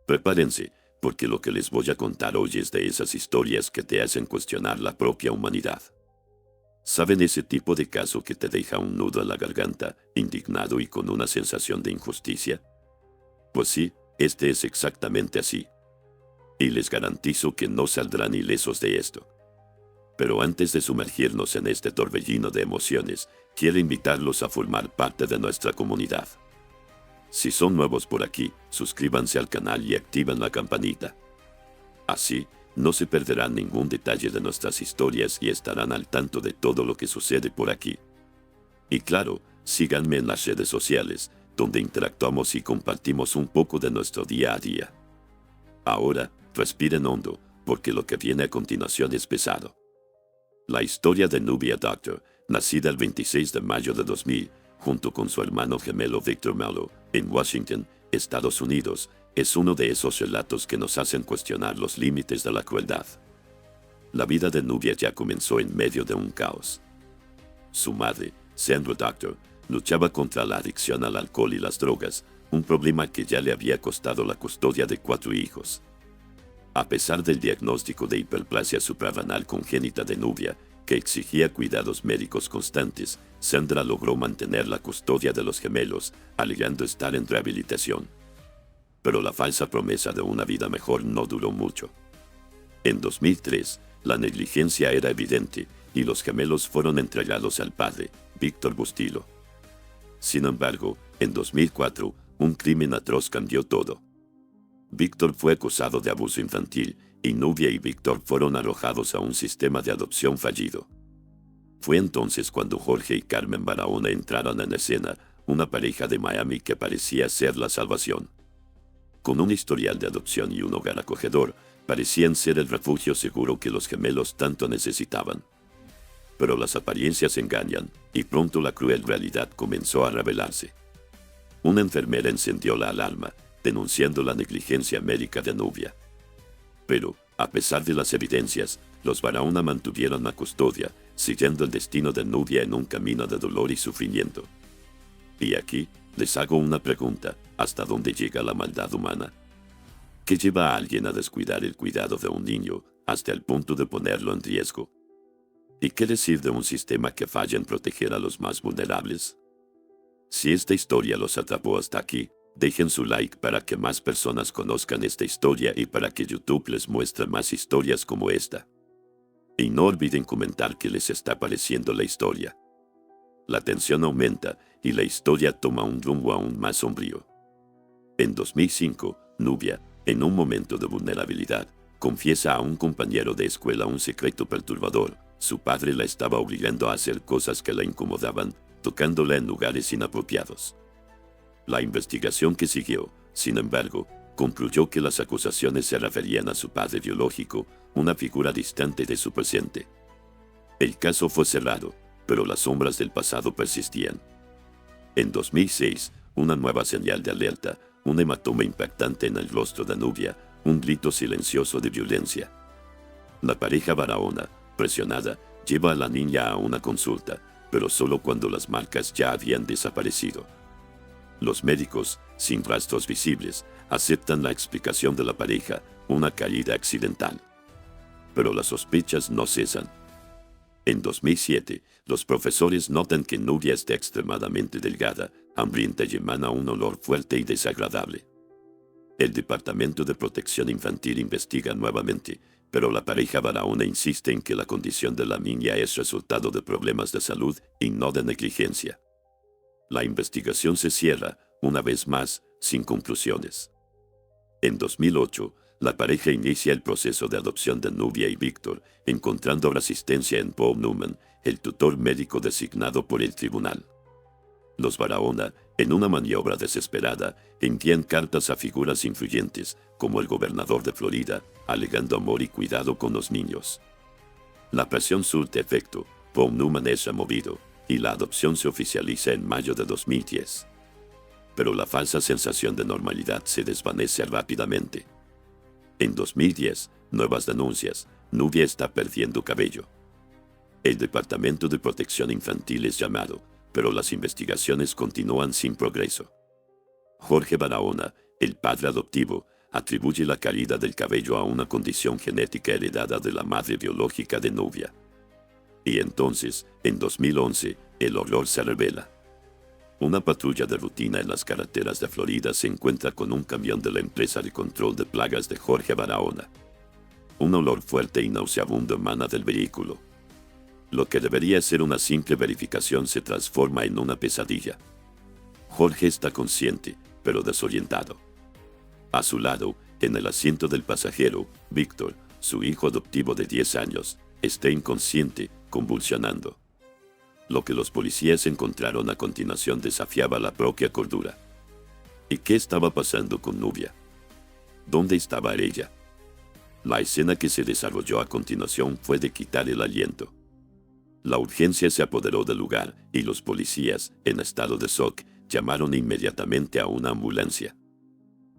Prepárense, porque lo que les voy a contar hoy es de esas historias que te hacen cuestionar la propia humanidad. ¿Saben ese tipo de caso que te deja un nudo en la garganta, indignado y con una sensación de injusticia? Pues sí, este es exactamente así. Y les garantizo que no saldrán ilesos de esto. Pero antes de sumergirnos en este torbellino de emociones, quiero invitarlos a formar parte de nuestra comunidad. Si son nuevos por aquí, suscríbanse al canal y activen la campanita. Así, no se perderán ningún detalle de nuestras historias y estarán al tanto de todo lo que sucede por aquí. Y claro, síganme en las redes sociales, donde interactuamos y compartimos un poco de nuestro día a día. Ahora, respiren hondo, porque lo que viene a continuación es pesado. La historia de Nubia Doctor, nacida el 26 de mayo de 2000, junto con su hermano gemelo Victor Mello, en Washington, Estados Unidos, es uno de esos relatos que nos hacen cuestionar los límites de la crueldad. La vida de Nubia ya comenzó en medio de un caos. Su madre, Sandra Doctor, luchaba contra la adicción al alcohol y las drogas, un problema que ya le había costado la custodia de 4 hijos. A pesar del diagnóstico de hiperplasia suprarrenal congénita de Nubia, que exigía cuidados médicos constantes, Sandra logró mantener la custodia de los gemelos, alegando estar en rehabilitación. Pero la falsa promesa de una vida mejor no duró mucho. En 2003, la negligencia era evidente y los gemelos fueron entregados al padre, Víctor Bustillo. Sin embargo, en 2004, un crimen atroz cambió todo. Víctor fue acusado de abuso infantil y Nubia y Víctor fueron arrojados a un sistema de adopción fallido. Fue entonces cuando Jorge y Carmen Barahona entraron en escena, una pareja de Miami que parecía ser la salvación. Con un historial de adopción y un hogar acogedor, parecían ser el refugio seguro que los gemelos tanto necesitaban. Pero las apariencias engañan, y pronto la cruel realidad comenzó a revelarse. Una enfermera encendió la alarma, denunciando la negligencia médica de Nubia. Pero, a pesar de las evidencias, los Barahona mantuvieron la custodia, siguiendo el destino de Nubia en un camino de dolor y sufrimiento. Y aquí, les hago una pregunta: ¿hasta dónde llega la maldad humana? ¿Qué lleva a alguien a descuidar el cuidado de un niño hasta el punto de ponerlo en riesgo? ¿Y qué decir de un sistema que falla en proteger a los más vulnerables? Si esta historia los atrapó hasta aquí, dejen su like para que más personas conozcan esta historia y para que YouTube les muestre más historias como esta. Y no olviden comentar qué les está pareciendo la historia. La tensión aumenta y la historia toma un rumbo aún más sombrío. En 2005, Nubia, en un momento de vulnerabilidad, confiesa a un compañero de escuela un secreto perturbador. Su padre la estaba obligando a hacer cosas que la incomodaban, tocándola en lugares inapropiados. La investigación que siguió, sin embargo, concluyó que las acusaciones se referían a su padre biológico, una figura distante de su presente. El caso fue cerrado, pero las sombras del pasado persistían. En 2006, una nueva señal de alerta, un hematoma impactante en el rostro de Nubia, un grito silencioso de violencia. La pareja Barahona, presionada, lleva a la niña a una consulta, pero solo cuando las marcas ya habían desaparecido. Los médicos, sin rastros visibles, aceptan la explicación de la pareja, una caída accidental. Pero las sospechas no cesan. En 2007, los profesores notan que Nubia está extremadamente delgada, hambrienta y emana un olor fuerte y desagradable. El Departamento de Protección Infantil investiga nuevamente, pero la pareja Barahona insiste en que la condición de la niña es resultado de problemas de salud y no de negligencia. La investigación se cierra, una vez más, sin conclusiones. En 2008, la pareja inicia el proceso de adopción de Nubia y Víctor, encontrando resistencia en Paul Newman, el tutor médico designado por el tribunal. Los Barahona, en una maniobra desesperada, envían cartas a figuras influyentes, como el gobernador de Florida, alegando amor y cuidado con los niños. La presión surte efecto, Paul Newman es removido, y la adopción se oficializa en mayo de 2010. Pero la falsa sensación de normalidad se desvanece rápidamente. En 2010, nuevas denuncias: Nubia está perdiendo cabello. El Departamento de Protección Infantil es llamado, pero las investigaciones continúan sin progreso. Jorge Barahona, el padre adoptivo, atribuye la caída del cabello a una condición genética heredada de la madre biológica de Nubia. Y entonces, en 2011, el horror se revela. Una patrulla de rutina en las carreteras de Florida se encuentra con un camión de la empresa de control de plagas de Jorge Barahona. Un olor fuerte y nauseabundo emana del vehículo. Lo que debería ser una simple verificación se transforma en una pesadilla. Jorge está consciente, pero desorientado. A su lado, en el asiento del pasajero, Víctor, su hijo adoptivo de 10 años, está inconsciente, convulsionando. Lo que los policías encontraron a continuación desafiaba la propia cordura. ¿Y qué estaba pasando con Nubia? ¿Dónde estaba ella? La escena que se desarrolló a continuación fue de quitar el aliento. La urgencia se apoderó del lugar y los policías, en estado de shock, llamaron inmediatamente a una ambulancia.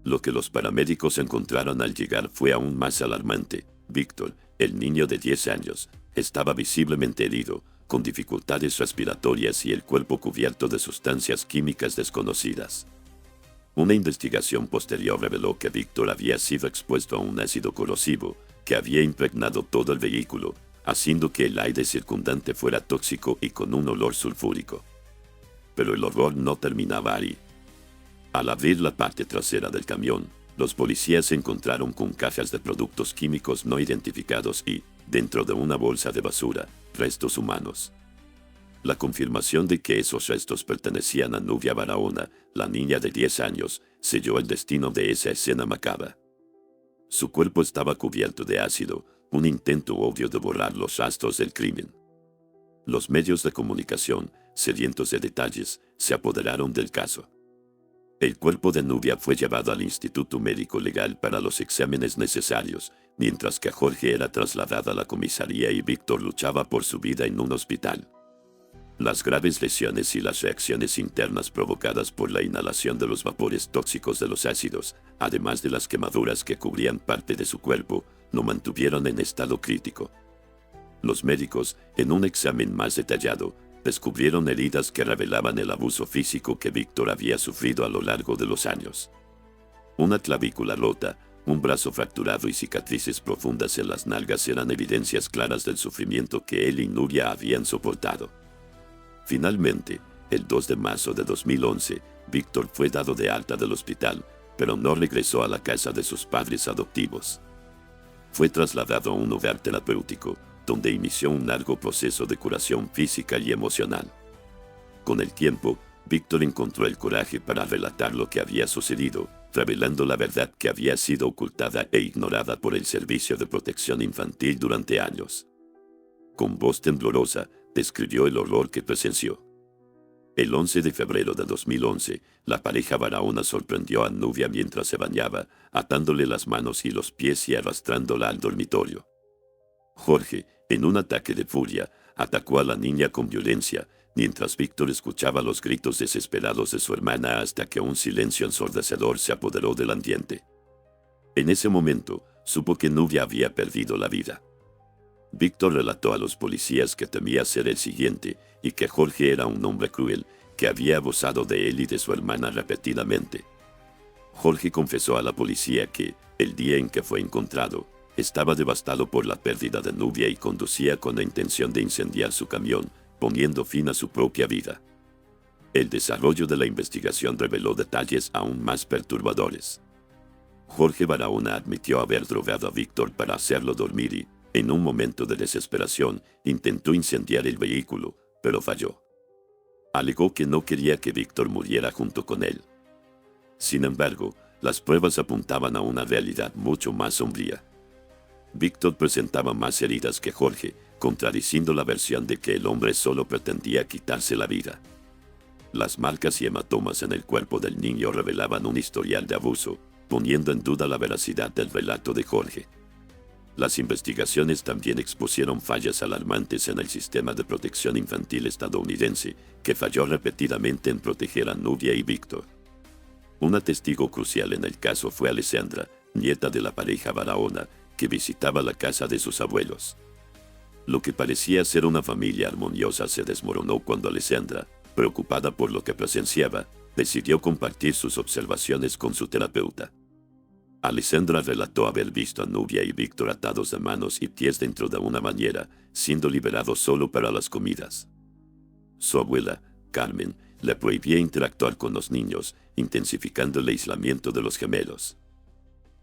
Lo que los paramédicos encontraron al llegar fue aún más alarmante. Víctor, el niño de 10 años, estaba visiblemente herido, con dificultades respiratorias y el cuerpo cubierto de sustancias químicas desconocidas. Una investigación posterior reveló que Víctor había sido expuesto a un ácido corrosivo que había impregnado todo el vehículo, haciendo que el aire circundante fuera tóxico y con un olor sulfúrico. Pero el horror no terminaba ahí. Al abrir la parte trasera del camión, los policías se encontraron con cajas de productos químicos no identificados y, dentro de una bolsa de basura, restos humanos. La confirmación de que esos restos pertenecían a Nubia Barahona, la niña de 10 años, selló el destino de esa escena macabra. Su cuerpo estaba cubierto de ácido, un intento obvio de borrar los rastros del crimen. Los medios de comunicación, sedientos de detalles, se apoderaron del caso. El cuerpo de Nubia fue llevado al Instituto Médico Legal para los exámenes necesarios, mientras que Jorge era trasladado a la comisaría y Víctor luchaba por su vida en un hospital. Las graves lesiones y las reacciones internas provocadas por la inhalación de los vapores tóxicos de los ácidos, además de las quemaduras que cubrían parte de su cuerpo, lo mantuvieron en estado crítico. Los médicos, en un examen más detallado, descubrieron heridas que revelaban el abuso físico que Víctor había sufrido a lo largo de los años. Una clavícula rota, un brazo fracturado y cicatrices profundas en las nalgas eran evidencias claras del sufrimiento que él y Nubia habían soportado. Finalmente, el 2 de marzo de 2011, Víctor fue dado de alta del hospital, pero no regresó a la casa de sus padres adoptivos. Fue trasladado a un hogar terapéutico, donde inició un largo proceso de curación física y emocional. Con el tiempo, Víctor encontró el coraje para relatar lo que había sucedido, revelando la verdad que había sido ocultada e ignorada por el Servicio de Protección Infantil durante años. Con voz temblorosa, describió el horror que presenció. El 11 de febrero de 2011, la pareja Barahona sorprendió a Nubia mientras se bañaba, atándole las manos y los pies y arrastrándola al dormitorio. Jorge, en un ataque de furia, atacó a la niña con violencia, mientras Víctor escuchaba los gritos desesperados de su hermana hasta que un silencio ensordecedor se apoderó del ambiente. En ese momento, supo que Nubia había perdido la vida. Víctor relató a los policías que temía ser el siguiente y que Jorge era un hombre cruel que había abusado de él y de su hermana repetidamente. Jorge confesó a la policía que, el día en que fue encontrado, estaba devastado por la pérdida de Nubia y conducía con la intención de incendiar su camión, poniendo fin a su propia vida. El desarrollo de la investigación reveló detalles aún más perturbadores. Jorge Barahona admitió haber drogado a Víctor para hacerlo dormir y, en un momento de desesperación, intentó incendiar el vehículo, pero falló. Alegó que no quería que Víctor muriera junto con él. Sin embargo, las pruebas apuntaban a una realidad mucho más sombría. Víctor presentaba más heridas que Jorge, contradiciendo la versión de que el hombre solo pretendía quitarse la vida. Las marcas y hematomas en el cuerpo del niño revelaban un historial de abuso, poniendo en duda la veracidad del relato de Jorge. Las investigaciones también expusieron fallas alarmantes en el sistema de protección infantil estadounidense, que falló repetidamente en proteger a Nubia y Víctor. Una testigo crucial en el caso fue Alessandra, nieta de la pareja Barahona, que visitaba la casa de sus abuelos. Lo que parecía ser una familia armoniosa se desmoronó cuando Alessandra, preocupada por lo que presenciaba, decidió compartir sus observaciones con su terapeuta. Alessandra relató haber visto a Nubia y Víctor atados de manos y pies dentro de una bañera, siendo liberados solo para las comidas. Su abuela, Carmen, le prohibía interactuar con los niños, intensificando el aislamiento de los gemelos.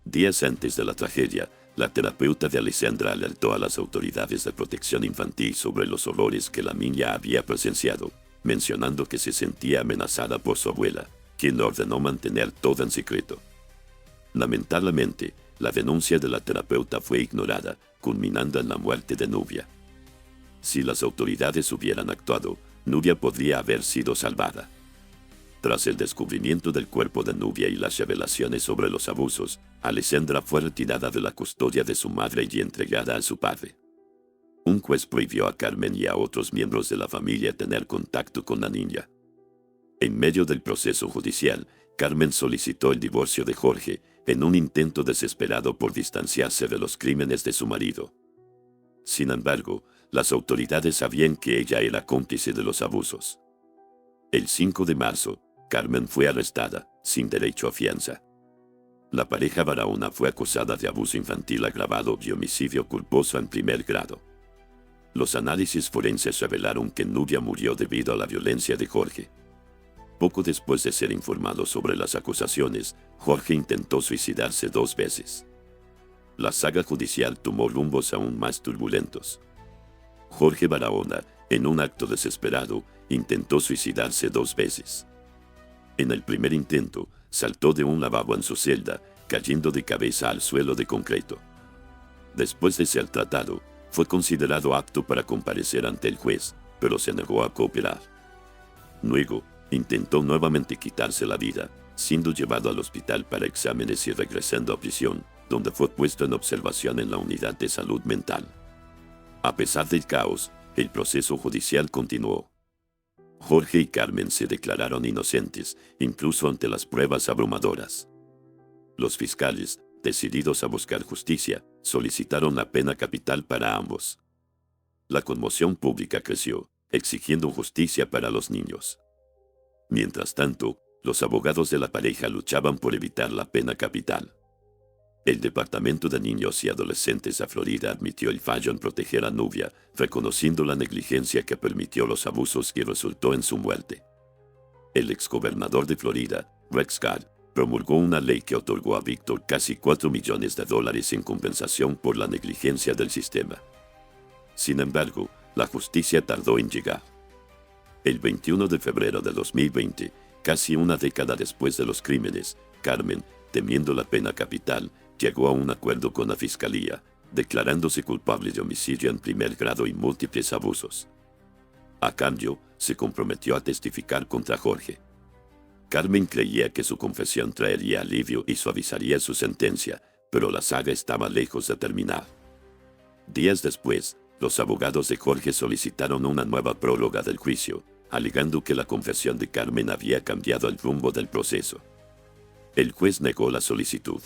Días antes de la tragedia, la terapeuta de Alessandra alertó a las autoridades de protección infantil sobre los horrores que la niña había presenciado, mencionando que se sentía amenazada por su abuela, quien le ordenó mantener todo en secreto. Lamentablemente, la denuncia de la terapeuta fue ignorada, culminando en la muerte de Nubia. Si las autoridades hubieran actuado, Nubia podría haber sido salvada. Tras el descubrimiento del cuerpo de Nubia y las revelaciones sobre los abusos, Alessandra fue retirada de la custodia de su madre y entregada a su padre. Un juez prohibió a Carmen y a otros miembros de la familia tener contacto con la niña. En medio del proceso judicial, Carmen solicitó el divorcio de Jorge, en un intento desesperado por distanciarse de los crímenes de su marido. Sin embargo, las autoridades sabían que ella era cómplice de los abusos. El 5 de marzo, Carmen fue arrestada, sin derecho a fianza. La pareja Barahona fue acusada de abuso infantil agravado y homicidio culposo en primer grado. Los análisis forenses revelaron que Nubia murió debido a la violencia de Jorge. Poco después de ser informado sobre las acusaciones, Jorge intentó suicidarse 2 veces. La saga judicial tomó rumbos aún más turbulentos. Jorge Barahona, en un acto desesperado, intentó suicidarse 2 veces. En el primer intento, saltó de un lavabo en su celda, cayendo de cabeza al suelo de concreto. Después de ser tratado, fue considerado apto para comparecer ante el juez, pero se negó a cooperar. Luego, intentó nuevamente quitarse la vida, siendo llevado al hospital para exámenes y regresando a prisión, donde fue puesto en observación en la unidad de salud mental. A pesar del caos, el proceso judicial continuó. Jorge y Carmen se declararon inocentes, incluso ante las pruebas abrumadoras. Los fiscales, decididos a buscar justicia, solicitaron la pena capital para ambos. La conmoción pública creció, exigiendo justicia para los niños. Mientras tanto, los abogados de la pareja luchaban por evitar la pena capital. El Departamento de Niños y Adolescentes de Florida admitió el fallo en proteger a Nubia, reconociendo la negligencia que permitió los abusos y resultó en su muerte. El exgobernador de Florida, Rex Scott, promulgó una ley que otorgó a Víctor casi $4 millones en compensación por la negligencia del sistema. Sin embargo, la justicia tardó en llegar. El 21 de febrero de 2020, casi una década después de los crímenes, Carmen, temiendo la pena capital, llegó a un acuerdo con la fiscalía, declarándose culpable de homicidio en primer grado y múltiples abusos. A cambio, se comprometió a testificar contra Jorge. Carmen creía que su confesión traería alivio y suavizaría su sentencia, pero la saga estaba lejos de terminar. Días después, los abogados de Jorge solicitaron una nueva próloga del juicio, alegando que la confesión de Carmen había cambiado el rumbo del proceso. El juez negó la solicitud.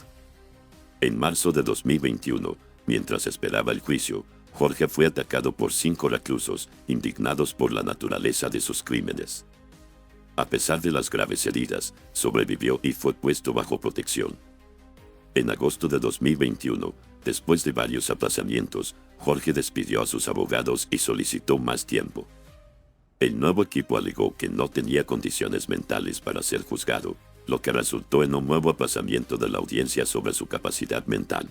En marzo de 2021, mientras esperaba el juicio, Jorge fue atacado por 5 reclusos, indignados por la naturaleza de sus crímenes. A pesar de las graves heridas, sobrevivió y fue puesto bajo protección. En agosto de 2021, después de varios aplazamientos, Jorge despidió a sus abogados y solicitó más tiempo. El nuevo equipo alegó que no tenía condiciones mentales para ser juzgado, lo que resultó en un nuevo aplazamiento de la audiencia sobre su capacidad mental.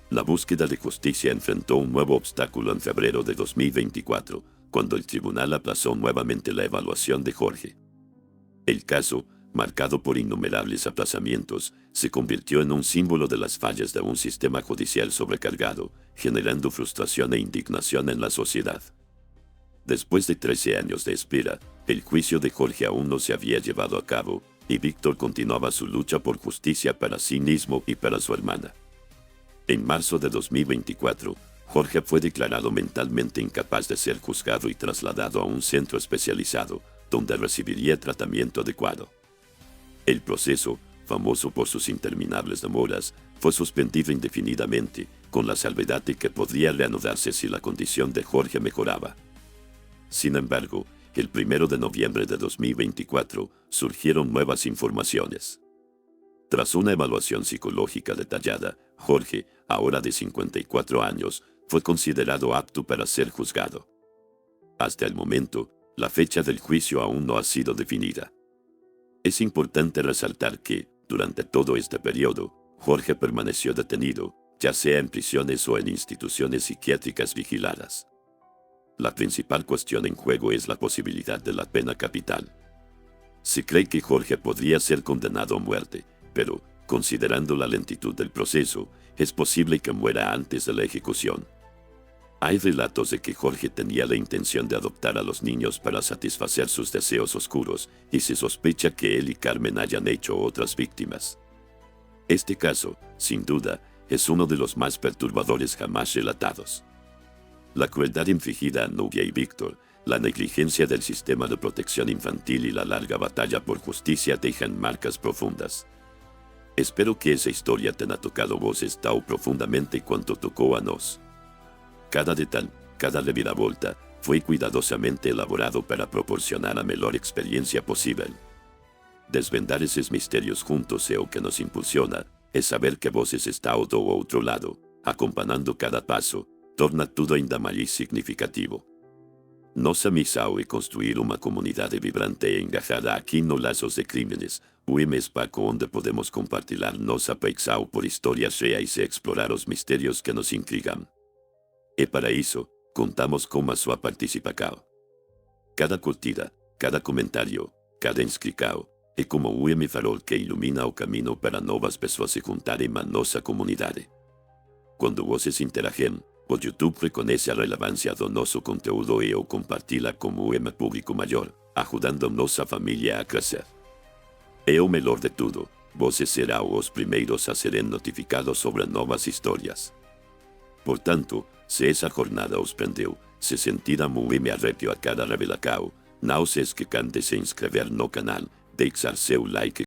La búsqueda de justicia enfrentó un nuevo obstáculo en febrero de 2024, cuando el tribunal aplazó nuevamente la evaluación de Jorge. El caso, marcado por innumerables aplazamientos, se convirtió en un símbolo de las fallas de un sistema judicial sobrecargado, generando frustración e indignación en la sociedad. Después de 13 años de espera, el juicio de Jorge aún no se había llevado a cabo, y Víctor continuaba su lucha por justicia para sí mismo y para su hermana. En marzo de 2024, Jorge fue declarado mentalmente incapaz de ser juzgado y trasladado a un centro especializado, donde recibiría tratamiento adecuado. El proceso, famoso por sus interminables demoras, fue suspendido indefinidamente, con la salvedad de que podría reanudarse si la condición de Jorge mejoraba. Sin embargo, el 1 de noviembre de 2024 surgieron nuevas informaciones. Tras una evaluación psicológica detallada, Jorge, ahora de 54 años, fue considerado apto para ser juzgado. Hasta el momento, la fecha del juicio aún no ha sido definida. Es importante resaltar que, durante todo este periodo, Jorge permaneció detenido, ya sea en prisiones o en instituciones psiquiátricas vigiladas. La principal cuestión en juego es la posibilidad de la pena capital. Se cree que Jorge podría ser condenado a muerte, pero, considerando la lentitud del proceso, es posible que muera antes de la ejecución. Hay relatos de que Jorge tenía la intención de adoptar a los niños para satisfacer sus deseos oscuros, y se sospecha que él y Carmen hayan hecho otras víctimas. Este caso, sin duda, es uno de los más perturbadores jamás relatados. La crueldad infligida a Nubia y Víctor, la negligencia del sistema de protección infantil y la larga batalla por justicia dejan marcas profundas. Espero que esa historia tenga tocado voces tan profundamente cuanto tocó a nos. Cada detalle, cada reviravolta, fue cuidadosamente elaborado para proporcionar la mejor experiencia posible. Desvendar esos misterios juntos es lo que nos impulsiona, es saber que voces está do outro lado, acompañando cada paso, torna tudo ainda mais significativo. Nossa missão é construir uma comunidade vibrante e engajada aqui no Laços de Crímenes, o espaço onde podemos compartilhar nossa paixão por histórias reais e explorar os mistérios que nos intrigam. E para isso, contamos com a sua participação. Cada curtida, cada comentário, cada inscrição, é como um farol que ilumina o caminho para novas pessoas se juntarem a nossa comunidade. Quando vocês interagem, o YouTube reconhece a relevância do nosso conteúdo e o compartilha como público maior, ajudando nossa família a crescer. E o melhor de tudo, vocês serão os primeiros a serem notificados sobre novas histórias. Portanto, se essa jornada os prendeu, se sentiram arrepio a cada revelação, não se esqueçam de se inscrever no canal, deixar seu like